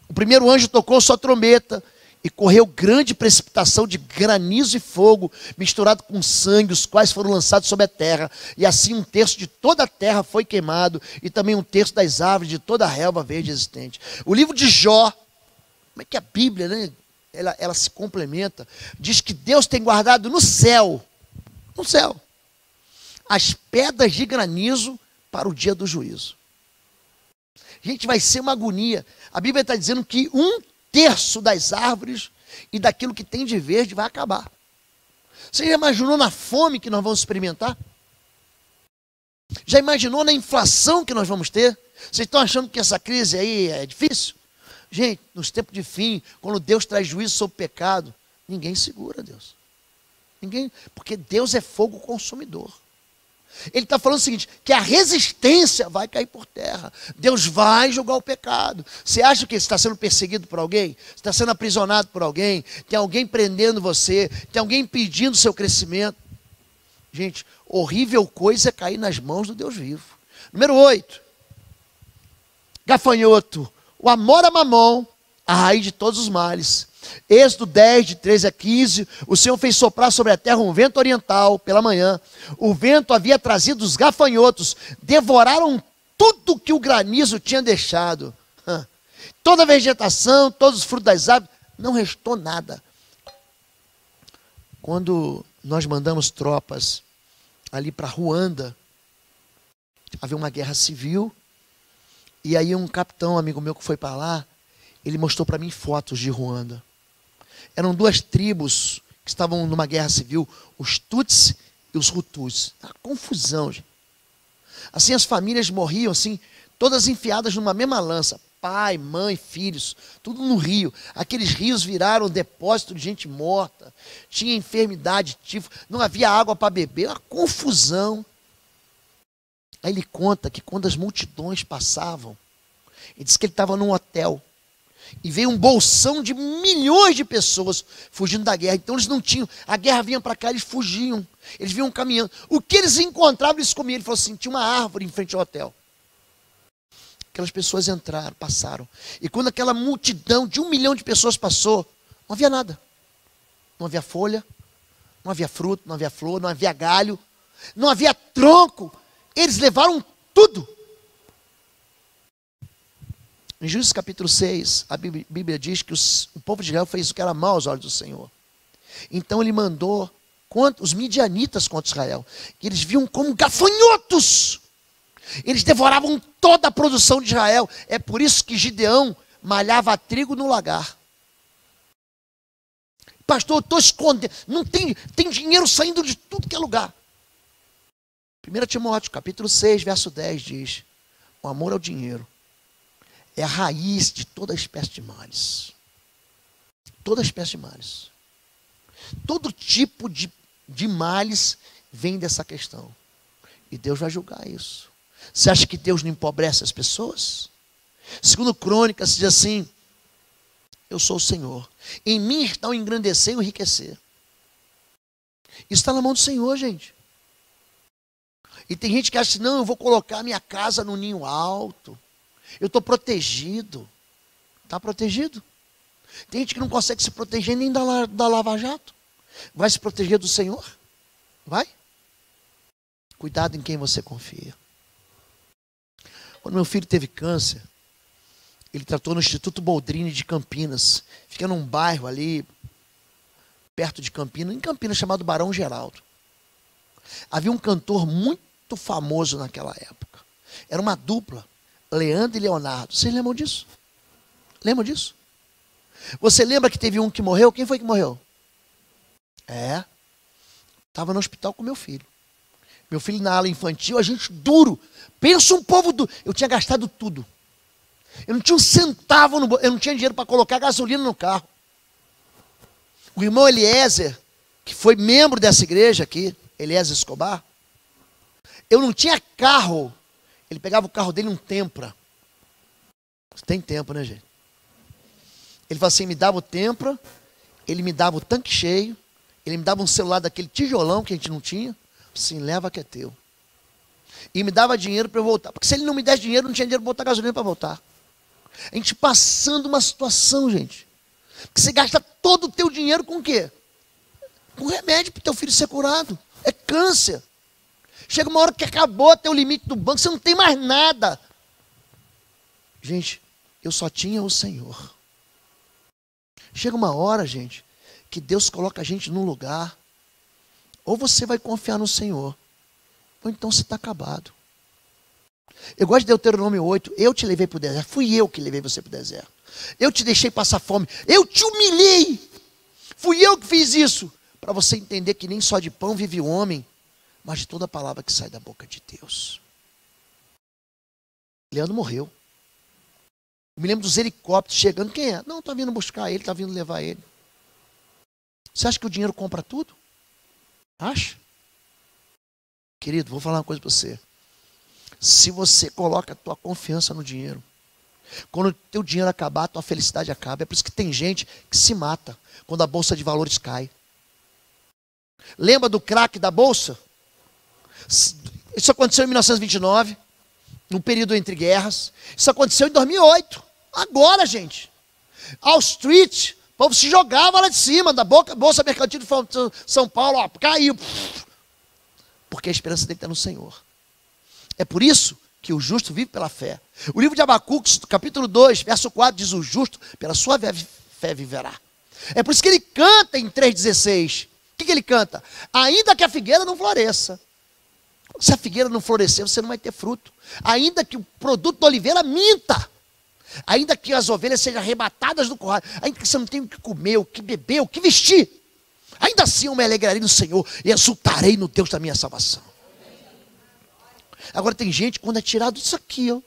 [SPEAKER 1] O primeiro anjo tocou sua trombeta, e correu grande precipitação de granizo e fogo, misturado com sangue, os quais foram lançados sobre a terra. E assim 1/3 de toda a terra foi queimado, e também 1/3 das árvores de toda a relva verde existente. O livro de Jó, como é que a Bíblia, né, ela se complementa, diz que Deus tem guardado no céu, as pedras de granizo para o dia do juízo. Gente, vai ser uma agonia. A Bíblia está dizendo que 1/3 das árvores e daquilo que tem de verde vai acabar. Você já imaginou na fome que nós vamos experimentar? Já imaginou na inflação que nós vamos ter? Vocês estão achando que essa crise aí é difícil? Gente, nos tempos de fim, quando Deus traz juízo sobre o pecado, ninguém segura Deus. Ninguém, porque Deus é fogo consumidor. Ele está falando o seguinte, que a resistência vai cair por terra. Deus vai julgar o pecado. Você acha que você está sendo perseguido por alguém? Você está sendo aprisionado por alguém? Tem alguém prendendo você? Tem alguém impedindo o seu crescimento? Gente, horrível coisa é cair nas mãos do Deus vivo. Número 8. Gafanhoto. O amor a mamon, a raiz de todos os males. Êxodo 10, de 13 a 15, o Senhor fez soprar sobre a terra um vento oriental pela manhã. O vento havia trazido os gafanhotos, devoraram tudo que o granizo tinha deixado. Toda a vegetação, todos os frutos das árvores, não restou nada. Quando nós mandamos tropas ali para Ruanda, havia uma guerra civil, e aí um capitão, amigo meu que foi para lá, ele mostrou para mim fotos de Ruanda. Eram 2 tribos que estavam numa guerra civil, os Tutsi e os Hutus. Uma confusão, gente. Assim as famílias morriam, assim, todas enfiadas numa mesma lança. Pai, mãe, filhos, tudo no rio. Aqueles rios viraram depósito de gente morta. Tinha enfermidade, não havia água para beber, uma confusão. Aí ele conta que quando as multidões passavam, ele disse que ele estava num hotel, e veio um bolsão de milhões de pessoas fugindo da guerra. Então eles não tinham, a guerra vinha para cá, eles fugiam. Eles vinham caminhando. O que eles encontravam, eles comiam. Ele falou assim, tinha uma árvore em frente ao hotel. Aquelas pessoas entraram, passaram. E quando aquela multidão de 1 milhão de pessoas passou, não havia nada. Não havia folha, não havia fruto, não havia flor, não havia galho, não havia tronco. Eles levaram tudo. Em Juízes capítulo 6, a Bíblia diz que o povo de Israel fez o que era mal aos olhos do Senhor. Então ele mandou os midianitas contra Israel, que eles viam como gafanhotos. Eles devoravam toda a produção de Israel. É por isso que Gideão malhava trigo no lagar. Pastor, eu estou escondendo. Não tem dinheiro saindo de tudo que é lugar. 1 Timóteo, capítulo 6, verso 10 diz: o amor ao dinheiro é a raiz de toda espécie de males. Toda espécie de males. Todo tipo de males vem dessa questão. E Deus vai julgar isso. Você acha que Deus não empobrece as pessoas? Segundo Crônicas, diz assim: eu sou o Senhor. Em mim está o engrandecer e o enriquecer. Isso está na mão do Senhor, gente. E tem gente que acha assim: não, eu vou colocar minha casa no ninho alto. Eu estou protegido. Está protegido? Tem gente que não consegue se proteger nem da Lava Jato. Vai se proteger do Senhor? Vai? Cuidado em quem você confia. Quando meu filho teve câncer, ele tratou no Instituto Boldrini de Campinas. Fica num bairro ali, perto de Campinas, em Campinas, chamado Barão Geraldo. Havia um cantor muito famoso naquela época. Era uma dupla, Leandro e Leonardo. Vocês lembram disso? Lembram disso? Você lembra que teve um que morreu? Quem foi que morreu? Estava no hospital com meu filho. Meu filho na ala infantil, a gente duro. Pensa um povo duro. Eu tinha gastado tudo. Eu não tinha um centavo no bolso. Eu não tinha dinheiro para colocar gasolina no carro. O irmão Eliezer, que foi membro dessa igreja aqui, Eliezer Escobar, eu não tinha carro. Ele pegava o carro dele, um Tempra. Tem tempo, né, gente? Ele falou assim, me dava o Tempra, ele me dava o tanque cheio, ele me dava um celular daquele tijolão que a gente não tinha. Assim, leva que é teu. E me dava dinheiro para eu voltar. Porque se ele não me desse dinheiro, não tinha dinheiro para botar gasolina para voltar. A gente passando uma situação, gente. Porque você gasta todo o teu dinheiro com o quê? Com remédio para o teu filho ser curado. É câncer. Chega uma hora que acabou teu limite do banco, você não tem mais nada. Gente, eu só tinha o Senhor. Chega uma hora, gente, que Deus coloca a gente num lugar. Ou você vai confiar no Senhor, ou então você está acabado. Eu gosto de Deuteronômio 8. Eu te levei para o deserto. Fui eu que levei você para o deserto. Eu te deixei passar fome. Eu te humilhei. Fui eu que fiz isso. Para você entender que nem só de pão vive o homem, mas de toda a palavra que sai da boca de Deus. Leandro morreu. Eu me lembro dos helicópteros chegando. Quem é? Não, está vindo buscar ele, está vindo levar ele. Você acha que o dinheiro compra tudo? Acha? Querido, vou falar uma coisa para você. Se você coloca a tua confiança no dinheiro, quando o teu dinheiro acabar, a tua felicidade acaba. É por isso que tem gente que se mata quando a bolsa de valores cai. Lembra do crack da bolsa? Isso aconteceu em 1929, num período entre guerras. Isso aconteceu em 2008. Agora, gente. Wall Street, o povo se jogava lá de cima da bolsa mercantil de São Paulo, ó, caiu. Porque a esperança dele está no Senhor. É por isso que o justo vive pela fé. O livro de Abacuque, capítulo 2, verso 4, diz: o justo pela sua fé viverá. É por isso que ele canta em 3,16. O que ele canta? Ainda que a figueira não floresça. Se a figueira não florescer, você não vai ter fruto. Ainda que o produto da oliveira minta. Ainda que as ovelhas sejam arrebatadas do curral. Ainda que você não tenha o que comer, o que beber, o que vestir. Ainda assim eu me alegrarei no Senhor e exultarei no Deus da minha salvação. Agora tem gente, quando é tirado disso aqui, ó,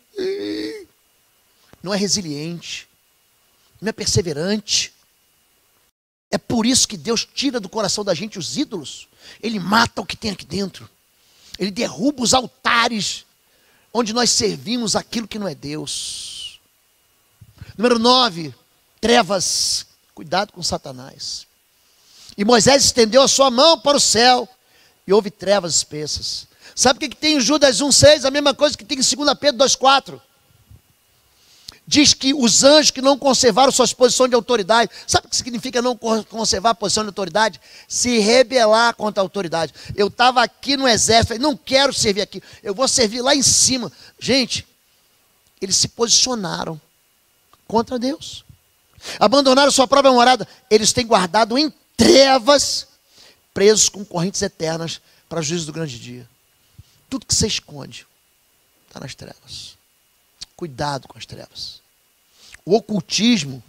[SPEAKER 1] não é resiliente, não é perseverante. É por isso que Deus tira do coração da gente os ídolos. Ele mata o que tem aqui dentro. Ele derruba os altares onde nós servimos aquilo que não é Deus. Número 9, trevas. Cuidado com Satanás. E Moisés estendeu a sua mão para o céu e houve trevas espessas. Sabe o que tem em Judas 1,6? A mesma coisa que tem em 2 Pedro 2,4. Diz que os anjos que não conservaram suas posições de autoridade. Sabe o que significa não conservar a posição de autoridade? Se rebelar contra a autoridade. Eu estava aqui no exército, falei, não quero servir aqui, eu vou servir lá em cima. Gente, eles se posicionaram contra Deus. Abandonaram sua própria morada. Eles têm guardado em trevas, presos com correntes eternas para o juízo do grande dia. Tudo que você esconde está nas trevas. Cuidado com as trevas. O ocultismo,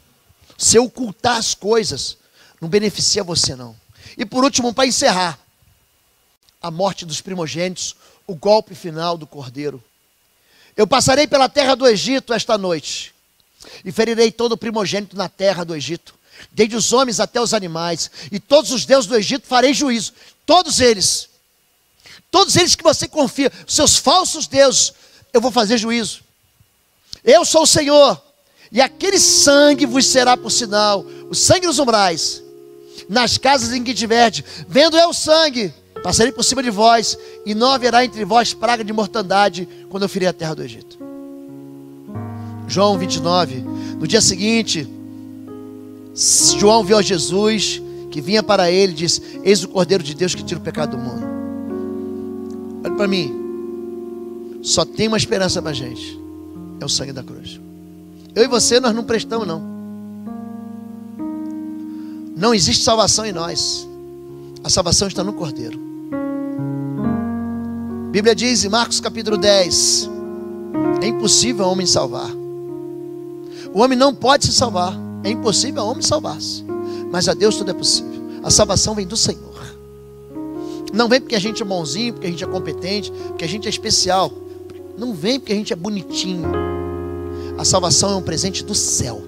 [SPEAKER 1] se ocultar as coisas, Não beneficia você, não. E por último, para encerrar, a morte dos primogênitos, o golpe final do cordeiro. Eu passarei pela terra do Egito esta noite, e ferirei todo o primogênito na terra do Egito, desde os homens até os animais, e todos os deuses do Egito farei juízo. Todos eles que você confia, seus falsos deuses, eu vou fazer juízo. Eu sou o Senhor, e aquele sangue vos será por sinal, o sangue nos umbrais, nas casas em que tiverdes, vendo eu o sangue, passarei por cima de vós, e não haverá entre vós praga de mortandade, quando eu ferir a terra do Egito. João 29, no dia seguinte, João viu a Jesus, que vinha para ele, e disse: eis o Cordeiro de Deus que tira o pecado do mundo. Olha para mim, só tem uma esperança para a gente, é o sangue da cruz. Eu e você, nós não prestamos, não. Não existe salvação em nós. A salvação está no Cordeiro. A Bíblia diz em Marcos capítulo 10, é impossível ao homem salvar. O homem não pode se salvar. É impossível ao homem salvar-se. Mas a Deus tudo é possível. A salvação vem do Senhor. Não vem porque a gente é bonzinho, porque a gente é competente, porque a gente é especial. Não vem porque a gente é bonitinho. A salvação é um presente do céu.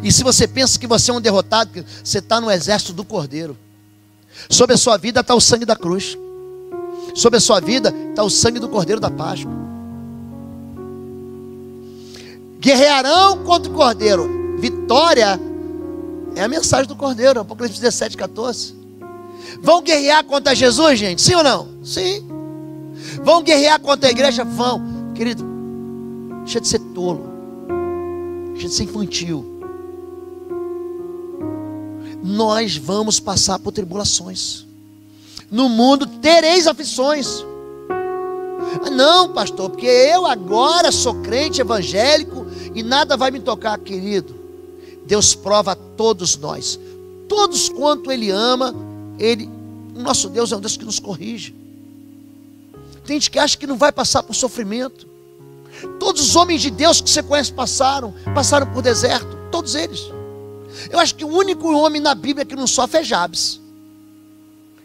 [SPEAKER 1] E se você pensa que você é um derrotado, que você está no exército do Cordeiro. Sobre a sua vida está o sangue da cruz. Sobre a sua vida está o sangue do Cordeiro da Páscoa. Guerrearão contra o Cordeiro. Vitória é a mensagem do Cordeiro. Apocalipse 17, 14. Vão guerrear contra Jesus, gente? Sim ou não? Sim. Vão guerrear contra a igreja? Vão. Querido, deixa de ser tolo. Deixa de ser infantil. Nós vamos passar por tribulações. No mundo tereis aflições. Não, pastor, porque eu agora sou crente evangélico e nada vai me tocar, querido. Deus prova a todos nós. Todos quanto Ele ama, o nosso Deus é um Deus que nos corrige. Tem gente que acha que não vai passar por sofrimento. Todos os homens de Deus que você conhece passaram por deserto, todos eles. Eu acho que o único homem na Bíblia que não sofre é Jabes.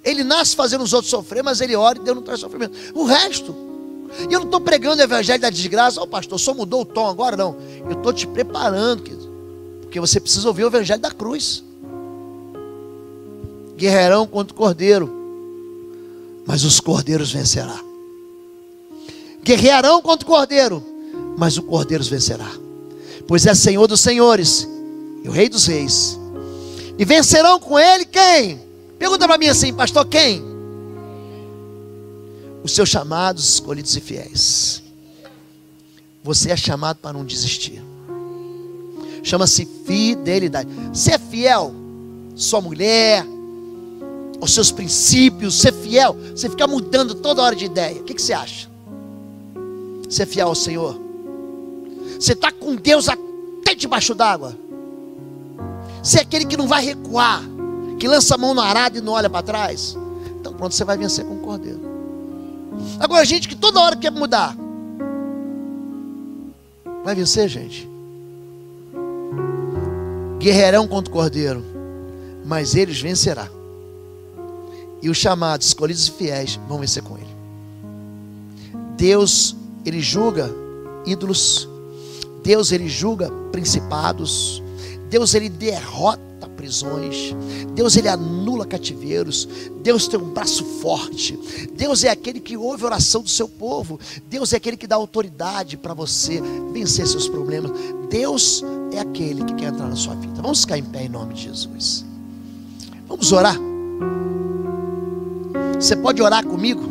[SPEAKER 1] Ele nasce fazendo os outros sofrer, mas ele ora e Deus não traz sofrimento. O resto, e eu não estou pregando o evangelho da desgraça. Ó, pastor, só mudou o tom agora? Não, eu estou te preparando, querido, porque você precisa ouvir o evangelho da cruz. Guerrearão contra o Cordeiro, mas os cordeiros vencerá. Guerrearão contra o Cordeiro, mas o Cordeiro vencerá. Pois é Senhor dos senhores e o Rei dos reis. E vencerão com ele quem? Pergunta para mim assim, pastor, quem? Os seus chamados, escolhidos e fiéis. Você é chamado para não desistir. Chama-se fidelidade. Ser fiel, sua mulher, aos seus princípios, ser fiel. Você fica mudando toda hora de ideia. O que você acha? Ser fiel ao Senhor. Você está com Deus até debaixo d'água. Você é aquele que não vai recuar, que lança a mão no arado e não olha para trás. Então pronto, você vai vencer com o Cordeiro. Agora a gente que toda hora quer mudar, vai vencer, gente? Guerrearão contra o Cordeiro, mas eles vencerá. E os chamados, escolhidos e fiéis vão vencer com ele. Deus, ele julga ídolos. Deus, ele julga principados. Deus, ele derrota prisões. Deus, ele anula cativeiros. Deus tem um braço forte. Deus é aquele que ouve a oração do seu povo. Deus é aquele que dá autoridade para você vencer seus problemas. Deus é aquele que quer entrar na sua vida. Vamos ficar em pé em nome de Jesus. Vamos orar. Você pode orar comigo?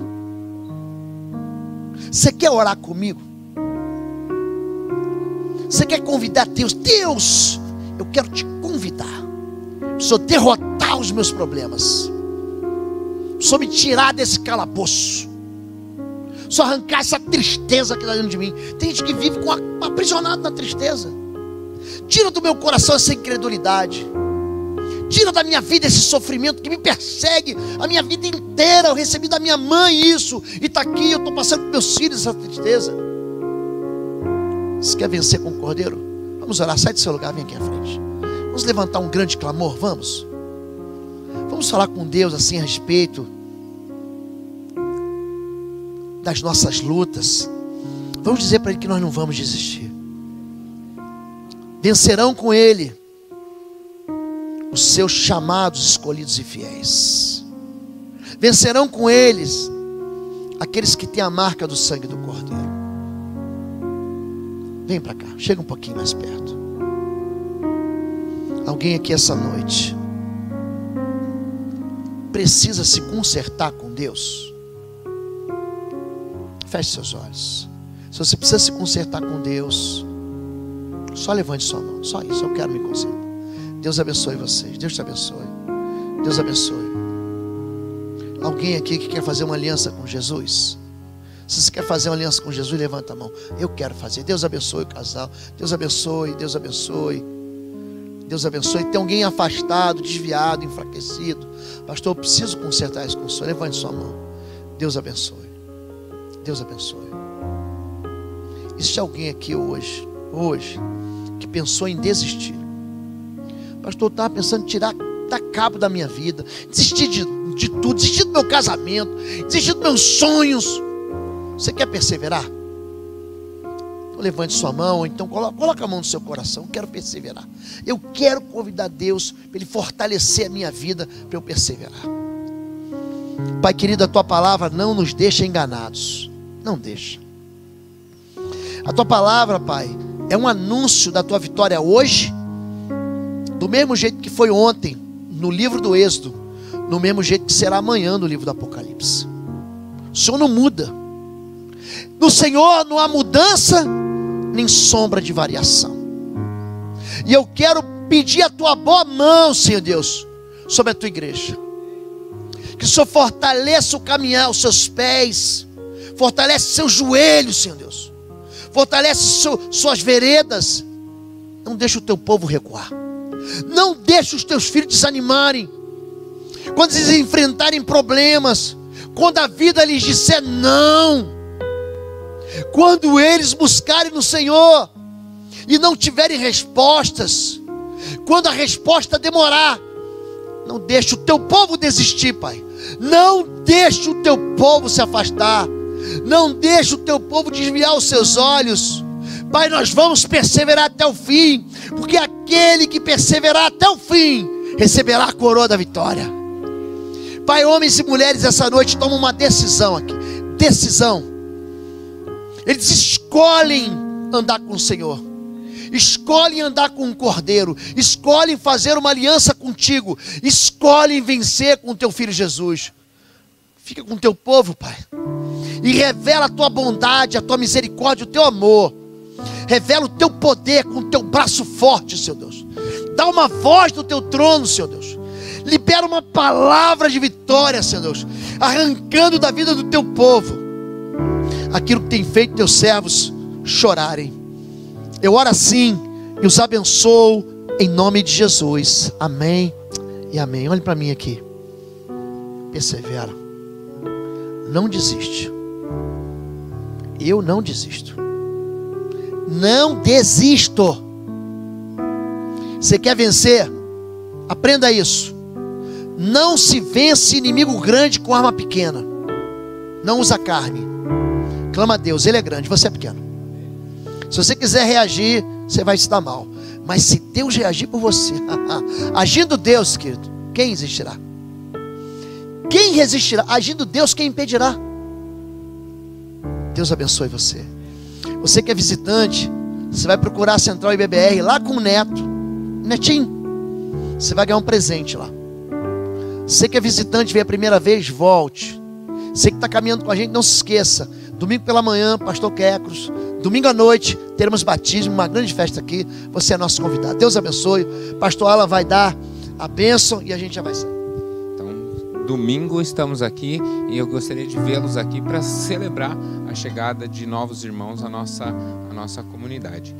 [SPEAKER 1] Você quer orar comigo? Você quer convidar Deus? Deus, eu quero te convidar. Só derrotar os meus problemas. Só me tirar desse calabouço. Só arrancar essa tristeza que está dentro de mim. Tem gente que vive aprisionado na tristeza. Tira do meu coração essa incredulidade. Tira da minha vida esse sofrimento que me persegue a minha vida inteira. Eu recebi da minha mãe isso. E está aqui, eu estou passando com meus filhos essa tristeza. Você quer vencer com o Cordeiro? Vamos orar, sai do seu lugar, vem aqui à frente. Vamos levantar um grande clamor, vamos? Vamos falar com Deus assim a respeito das nossas lutas. Vamos dizer para Ele que nós não vamos desistir. Vencerão com Ele os seus chamados, escolhidos e fiéis. Vencerão com eles aqueles que têm a marca do sangue do Cordeiro. Vem para cá, chega um pouquinho mais perto. Alguém aqui essa noite precisa se consertar com Deus? Feche seus olhos. Se você precisa se consertar com Deus, só levante sua mão. Só isso, eu quero me consertar. Deus abençoe vocês. Deus te abençoe. Deus abençoe. Alguém aqui que quer fazer uma aliança com Jesus? Se você quer fazer uma aliança com Jesus, levanta a mão. Eu quero fazer. Deus abençoe o casal. Deus abençoe, Deus abençoe. Deus abençoe. Tem alguém afastado, desviado, enfraquecido. Pastor, eu preciso consertar isso com o Senhor. Levante sua mão. Deus abençoe. Deus abençoe. Existe alguém aqui hoje, que pensou em desistir. Pastor, eu estava pensando em tirar cabo da minha vida, desistir de tudo, desistir do meu casamento, desistir dos meus sonhos. Você quer perseverar? Então levante sua mão, então coloca a mão no seu coração. Eu quero perseverar. Eu quero convidar Deus para Ele fortalecer a minha vida, para eu perseverar. Pai querido, a Tua palavra não nos deixa enganados. Não deixa. A Tua palavra, Pai, é um anúncio da Tua vitória hoje, do mesmo jeito que foi ontem no livro do Êxodo, no mesmo jeito que será amanhã no livro do Apocalipse. O Senhor não muda. No Senhor não há mudança nem sombra de variação. E eu quero pedir a Tua boa mão, Senhor Deus, sobre a Tua igreja. Que o Senhor fortaleça o caminhar, os seus pés, fortalece seus joelhos, Senhor Deus, fortalece suas veredas. Não deixa o Teu povo recuar. Não deixe os Teus filhos desanimarem. Quando eles enfrentarem problemas, quando a vida lhes disser não, quando eles buscarem no Senhor e não tiverem respostas, quando a resposta demorar, não deixe o Teu povo desistir, Pai. Não deixe o Teu povo se afastar. Não deixe o Teu povo desviar os seus olhos. Pai, nós vamos perseverar até o fim, porque aquele que perseverar até o fim receberá a coroa da vitória. Pai, homens e mulheres essa noite tomam uma decisão aqui. Decisão. Eles escolhem andar com o Senhor, escolhem andar com o Cordeiro, escolhem fazer uma aliança contigo, escolhem vencer com o Teu Filho Jesus. Fica com o Teu povo, Pai, e revela a Tua bondade, a Tua misericórdia, o Teu amor. Revela o Teu poder com o Teu braço forte, Senhor Deus. Dá uma voz do Teu trono, Senhor Deus. Libera uma palavra de vitória, Senhor Deus, arrancando da vida do Teu povo aquilo que tem feito Teus servos chorarem. Eu oro assim e os abençoo em nome de Jesus. Amém e amém. Olhe para mim aqui. Persevera. Não desiste. Eu não desisto. Não desisto. Você quer vencer? Aprenda isso. Não se vence inimigo grande com arma pequena. Não usa carne. Clama a Deus, Ele é grande, você é pequeno. Se você quiser reagir, você vai se dar mal. Mas se Deus reagir por você, agindo Deus, querido, quem resistirá? Quem resistirá? Agindo Deus, quem impedirá? Deus abençoe você. Você que é visitante, você vai procurar a Central IBBR lá com o Neto, Netinho. Você vai ganhar um presente lá. Você que é visitante, veio a primeira vez, volte. Você que está caminhando com a gente, não se esqueça. Domingo pela manhã, Pastor Quecros. Domingo à noite, teremos batismo, uma grande festa aqui. Você é nosso convidado. Deus abençoe. Pastor Alan vai dar a bênção e a gente já vai sair.
[SPEAKER 2] Então, domingo estamos aqui e eu gostaria de vê-los aqui para celebrar a chegada de novos irmãos à nossa comunidade.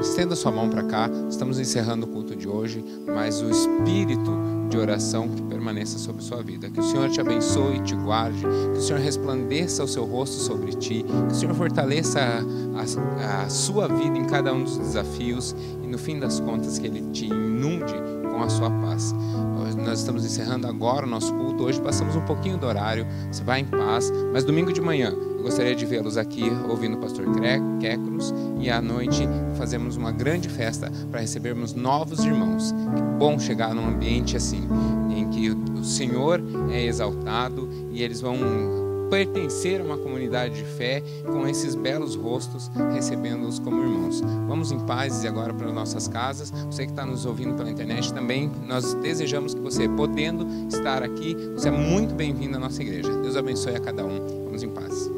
[SPEAKER 2] Estenda sua mão para cá, estamos encerrando o culto de hoje, mas o espírito de oração que permaneça sobre sua vida. Que o Senhor te abençoe e te guarde, que o Senhor resplandeça o seu rosto sobre ti, que o Senhor fortaleça a sua vida em cada um dos desafios e no fim das contas que Ele te inunde com a sua paz. Nós estamos encerrando agora o nosso culto. Hoje passamos um pouquinho do horário, você vai em paz, mas domingo de manhã eu gostaria de vê-los aqui ouvindo o pastor Kécros e à noite fazemos uma grande festa para recebermos novos irmãos. Que bom chegar num ambiente assim, em que o Senhor é exaltado e eles vão pertencer a uma comunidade de fé com esses belos rostos, recebendo-os como irmãos. Vamos em paz e agora para nossas casas. Você que está nos ouvindo pela internet também, nós desejamos que você, podendo estar aqui, você é muito bem-vindo à nossa igreja. Deus abençoe a cada um. Vamos em paz.